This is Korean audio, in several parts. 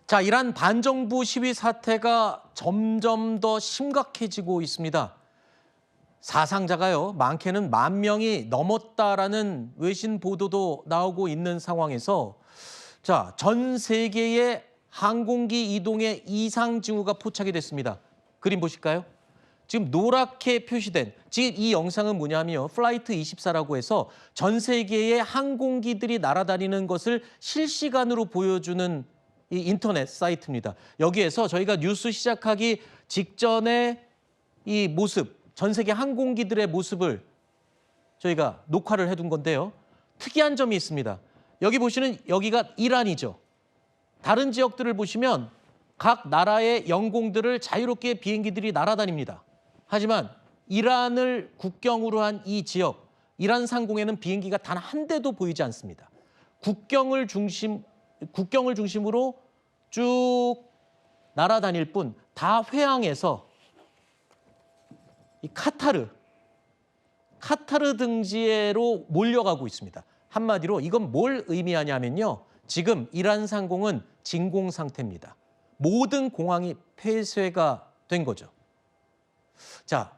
자, 이란 반정부 시위 사태가 점점 더 심각해지고 있습니다. 사상자가요, 많게는 10,000명이 넘었다라는 외신 보도도 나오고 있는 상황에서 자, 전 세계의 항공기 이동에 이상 징후가 포착이 됐습니다. 그림 보실까요? 지금 노랗게 표시된, 지금 이 영상은 뭐냐면요, 플라이트 24라고 해서 전 세계의 항공기들이 날아다니는 것을 실시간으로 보여주는 이 인터넷 사이트입니다. 여기에서 저희가 뉴스 시작하기 직전에 이 모습, 전 세계 항공기들의 모습을 저희가 녹화를 해둔 건데요. 특이한 점이 있습니다. 여기 보시는 여기가 이란이죠. 다른 지역들을 보시면 각 나라의 영공들을 자유롭게 비행기들이 날아다닙니다. 하지만 이란을 국경으로 한 이 지역, 이란 상공에는 비행기가 단 한 대도 보이지 않습니다. 국경을 중심으로 쭉 날아다닐 뿐 다 회항에서 이 카타르 등지로 몰려가고 있습니다. 한마디로 이건 뭘 의미하냐면요, 지금 이란 상공은 진공 상태입니다. 모든 공항이 폐쇄가 된 거죠. 자,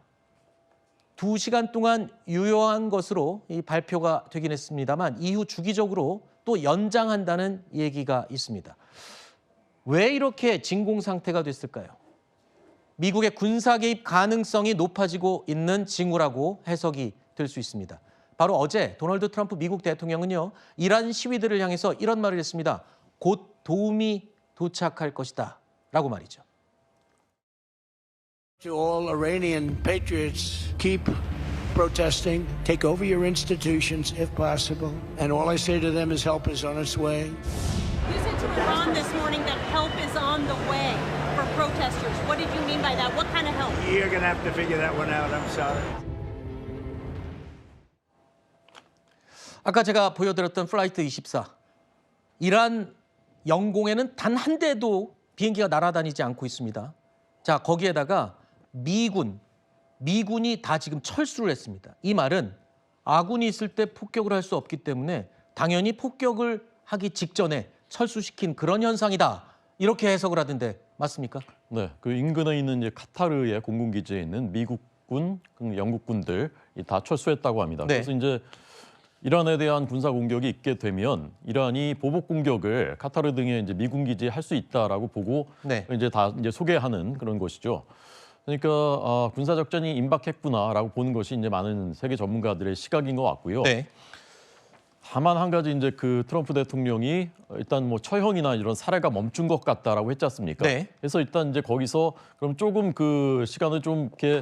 2시간 동안 유효한 것으로 이 발표가 되긴 했습니다만 이후 주기적으로 또 연장한다는 얘기가 있습니다. 왜 이렇게 진공 상태가 됐을까요? 미국의 군사 개입 가능성이 높아지고 있는 징후라고 해석이 될 수 있습니다. 바로 어제 도널드 트럼프 미국 대통령은요, 이란 시위들을 향해서 이런 말을 했습니다. 곧 도움이 도착할 것이다 라고 말이죠. To all Iranian patriots, keep protesting, take over your institutions if possible, and all I say to them is help is on its way. You said to Iran this morning that help is on the way for protesters. What did you mean by that? What kind of help? You're going to have to figure that one out. I'm sorry. 아까 제가 보여드렸던 플라이트 24. 이란 영공에는 단 한 대도 비행기가 날아다니지 않고 있습니다. 자, 거기에다가 미군이 다 지금 철수를 했습니다. 이 말은 아군이 있을 때 폭격을 할 수 없기 때문에 당연히 폭격을 하기 직전에 철수시킨 그런 현상이다. 이렇게 해석을 하던데 맞습니까? 네, 그 인근에 있는 이제 카타르의 공군기지에 있는 미국군, 영국군들 다 철수했다고 합니다. 네. 그래서 이제 이란에 대한 군사 공격이 있게 되면 이란이 보복 공격을 카타르 등의 이제 미군 기지에 할 수 있다라고 보고 네. 이제 다 이제 소개하는 그런 것이죠. 그러니까 군사 작전이 임박했구나라고 보는 것이 이제 많은 세계 전문가들의 시각인 것 같고요. 네. 다만 한 가지 이제 그 트럼프 대통령이 일단 뭐 처형이나 이런 사례가 멈춘 것 같다라고 했지 않습니까? 네. 그래서 일단 이제 거기서 그럼 조금 그 시간을 좀 이렇게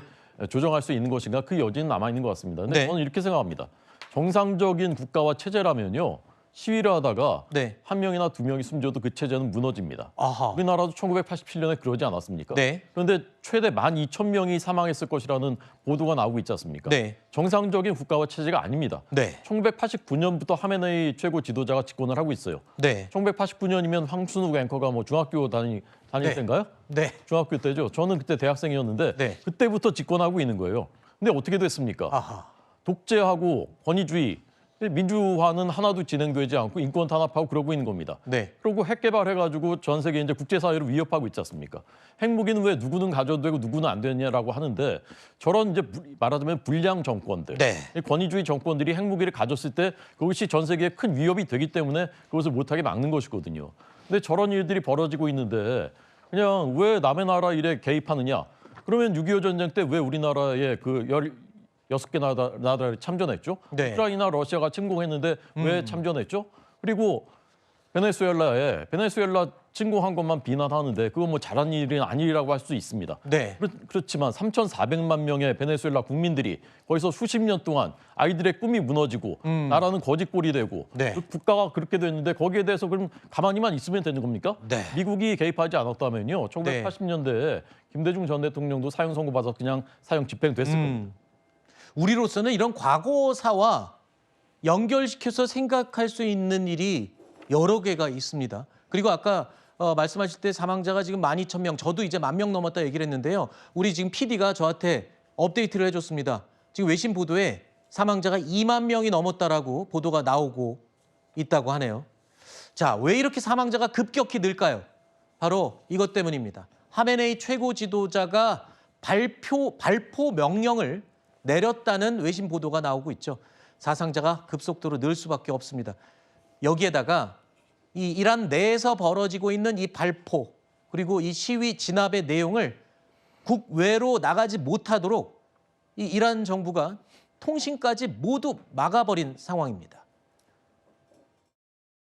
조정할 수 있는 것인가, 그 여지는 남아 있는 것 같습니다. 근데 네. 저는 이렇게 생각합니다. 정상적인 국가와 체제라면요, 시위를 하다가 네. 1명이나 2명이 숨져도 그 체제는 무너집니다. 아하. 우리나라도 1987년에 그러지 않았습니까? 네. 그런데 최대 12,000명이 사망했을 것이라는 보도가 나오고 있지 않습니까? 네. 정상적인 국가와 체제가 아닙니다. 네. 1989년부터 하메네이 최고 지도자가 집권을 하고 있어요. 네. 1989년이면 황순욱 앵커가 뭐 중학교 다닐 네. 때인가요? 네. 중학교 때죠. 저는 그때 대학생이었는데 네. 그때부터 집권하고 있는 거예요. 근데 어떻게 됐습니까? 아하. 독재하고 권위주의, 민주화는 하나도 진행되지 않고 인권 탄압하고 그러고 있는 겁니다. 네. 그리고 핵 개발해가지고 전 세계 이제 국제사회를 위협하고 있지 않습니까? 핵무기는 왜 누구는 가져도 되고 누구는 안 되냐라고 하는데, 저런 이제 말하자면 불량 정권들, 네. 권위주의 정권들이 핵무기를 가졌을 때 그것이 전 세계에 큰 위협이 되기 때문에 그것을 못하게 막는 것이거든요. 근데 저런 일들이 벌어지고 있는데 그냥 왜 남의 나라 일에 개입하느냐? 그러면 6.25 전쟁 때 왜 우리나라에 그 16개 나라를 참전했죠? 네. 우크라이나, 러시아가 침공했는데 왜 참전했죠? 그리고 베네수엘라 침공한 것만 비난하는데 그건 뭐 잘한 일은 아니라고 할 수 있습니다. 네. 그렇지만 3,400만 명의 베네수엘라 국민들이 거기서 수십 년 동안 아이들의 꿈이 무너지고 나라는 거지꼴이 되고 네. 국가가 그렇게 됐는데 거기에 대해서 그럼 가만히만 있으면 되는 겁니까? 네. 미국이 개입하지 않았다면요, 1980년대에 김대중 전 대통령도 사형 선고받아서 그냥 사형 집행됐을 겁니다. 우리로서는 이런 과거사와 연결시켜서 생각할 수 있는 일이 여러 개가 있습니다. 그리고 아까 말씀하실 때 사망자가 지금 12,000명, 저도 이제 10,000명 넘었다 얘기를 했는데요. 우리 지금 PD가 저한테 업데이트를 해줬습니다. 지금 외신 보도에 사망자가 2만 명이 넘었다라고 보도가 나오고 있다고 하네요. 자, 왜 이렇게 사망자가 급격히 늘까요? 바로 이것 때문입니다. 하메네이 최고 지도자가 발포 명령을 내렸다는 외신 보도가 나오고 있죠. 사상자가 급속도로 늘 수밖에 없습니다. 여기에다가 이 이란 내에서 벌어지고 있는 이 발포 그리고 이 시위 진압의 내용을 국외로 나가지 못하도록 이 이란 정부가 통신까지 모두 막아버린 상황입니다.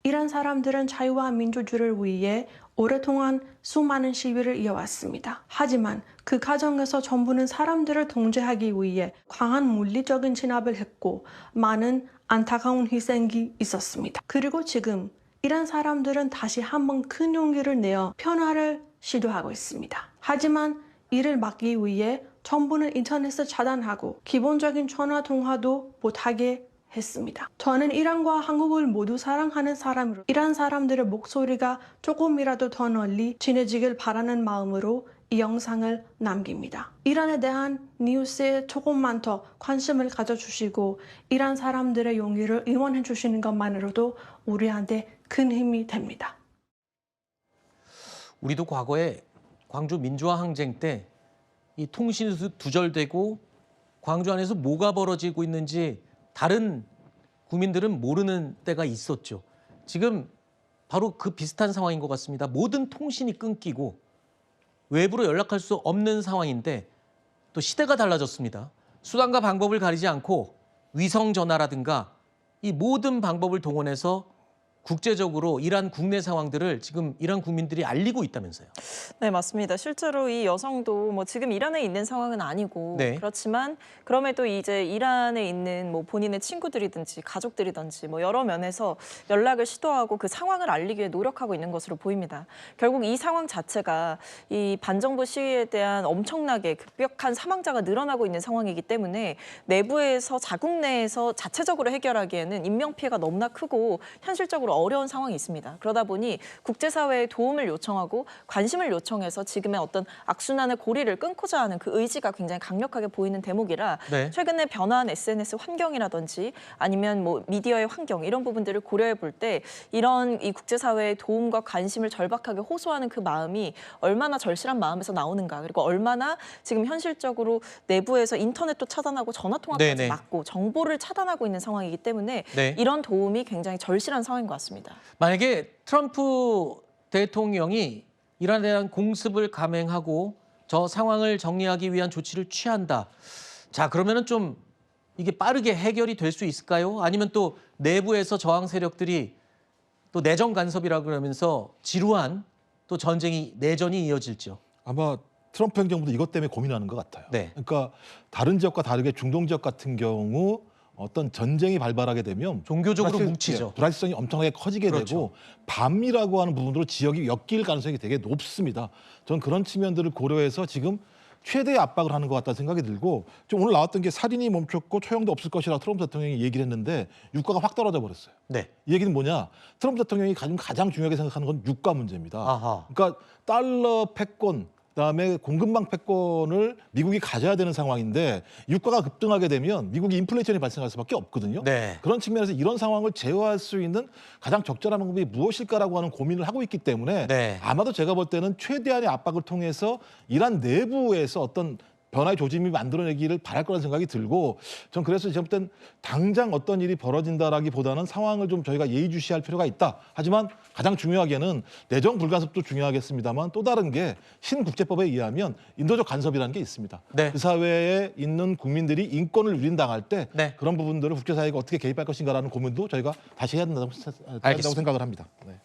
이란 사람들은 자유와 민주주의를 위해 오랫동안 수많은 시위를 이어왔습니다. 하지만 그 과정에서 정부는 사람들을 통제하기 위해 강한 물리적인 진압을 했고 많은 안타까운 희생이 있었습니다. 그리고 지금 이란 사람들은 다시 한번 큰 용기를 내어 변화를 시도하고 있습니다. 하지만 이를 막기 위해 정부는 인터넷을 차단하고 기본적인 전화 통화도 못하게 했습니다. 저는 이란과 한국을 모두 사랑하는 사람으로 이란 사람들의 목소리가 조금이라도 더 널리 전해지길 바라는 마음으로 이 영상을 남깁니다. 이란에 대한 뉴스에 조금만 더 관심을 가져주시고 이란 사람들의 용기를 응원해 주시는 것만으로도 우리한테 큰 힘이 됩니다. 우리도 과거에 광주 민주화 항쟁 때 이 통신이 두절되고 광주 안에서 뭐가 벌어지고 있는지 다른 국민들은 모르는 때가 있었죠. 지금 바로 그 비슷한 상황인 것 같습니다. 모든 통신이 끊기고 외부로 연락할 수 없는 상황인데 또 시대가 달라졌습니다. 수단과 방법을 가리지 않고 위성 전화라든가 이 모든 방법을 동원해서 국제적으로 이란 국내 상황들을 지금 이란 국민들이 알리고 있다면서요. 네, 맞습니다. 실제로 이 여성도 뭐 지금 이란에 있는 상황은 아니고 네. 그렇지만 그럼에도 이제 이란에 있는 뭐 본인의 친구들이든지 가족들이든지 뭐 여러 면에서 연락을 시도하고 그 상황을 알리기 위해 노력하고 있는 것으로 보입니다. 결국 이 상황 자체가 이 반정부 시위에 대한 엄청나게 급격한 사망자가 늘어나고 있는 상황이기 때문에 내부에서 자국 내에서 자체적으로 해결하기에는 인명 피해가 너무나 크고 현실적으로 어려운 상황이 있습니다. 그러다 보니 국제사회의 도움을 요청하고 관심을 요청해서 지금의 어떤 악순환의 고리를 끊고자 하는 그 의지가 굉장히 강력하게 보이는 대목이라 네. 최근에 변화한 SNS 환경이라든지 아니면 뭐 미디어의 환경 이런 부분들을 고려해 볼 때 이런 이 국제사회의 도움과 관심을 절박하게 호소하는 그 마음이 얼마나 절실한 마음에서 나오는가 그리고 얼마나 지금 현실적으로 내부에서 인터넷도 차단하고 전화통화까지 네네. 막고 정보를 차단하고 있는 상황이기 때문에 네. 이런 도움이 굉장히 절실한 상황인 것 같습니다. 만약에 트럼프 대통령이 이란에 대한 공습을 감행하고 저 상황을 정리하기 위한 조치를 취한다. 자, 그러면은 좀 이게 빠르게 해결이 될 수 있을까요? 아니면 또 내부에서 저항 세력들이 또 내정 간섭이라 그러면서 지루한 또 내전이 이어질죠. 아마 트럼프 행정부도 이것 때문에 고민하는 것 같아요. 네. 그러니까 다른 지역과 다르게 중동 지역 같은 경우 어떤 전쟁이 발발하게 되면 종교적으로 뭉치죠. 불확실성이 엄청나게 커지게 그렇죠. 되고 밤이라고 하는 부분으로 지역이 엮일 가능성이 되게 높습니다. 저는 그런 측면들을 고려해서 지금 최대의 압박을 하는 것 같다는 생각이 들고 좀 오늘 나왔던 게 살인이 멈췄고 처형도 없을 것이라 트럼프 대통령이 얘기를 했는데 유가가 확 떨어져 버렸어요. 네. 이 얘기는 뭐냐? 트럼프 대통령이 가장 중요하게 생각하는 건 유가 문제입니다. 아하. 그러니까 달러 패권, 그다음에 공급망 패권을 미국이 가져야 되는 상황인데 유가가 급등하게 되면 미국이 인플레이션이 발생할 수밖에 없거든요. 네. 그런 측면에서 이런 상황을 제어할 수 있는 가장 적절한 방법이 무엇일까라고 하는 고민을 하고 있기 때문에 네. 아마도 제가 볼 때는 최대한의 압박을 통해서 이란 내부에서 어떤 변화의 조짐이 만들어내기를 바랄 거라는 생각이 들고 전 그래서 제가 볼 땐 당장 어떤 일이 벌어진다라기보다는 상황을 좀 저희가 예의주시할 필요가 있다. 하지만 가장 중요하게는 내정 불간섭도 중요하겠습니다만 또 다른 게 신국제법에 의하면 인도적 간섭이라는 게 있습니다. 네. 그 사회에 있는 국민들이 인권을 유린당할 때 네. 그런 부분들을 국제사회가 어떻게 개입할 것인가라는 고민도 저희가 다시 해야 된다고 알겠습니다. 생각을 합니다. 네.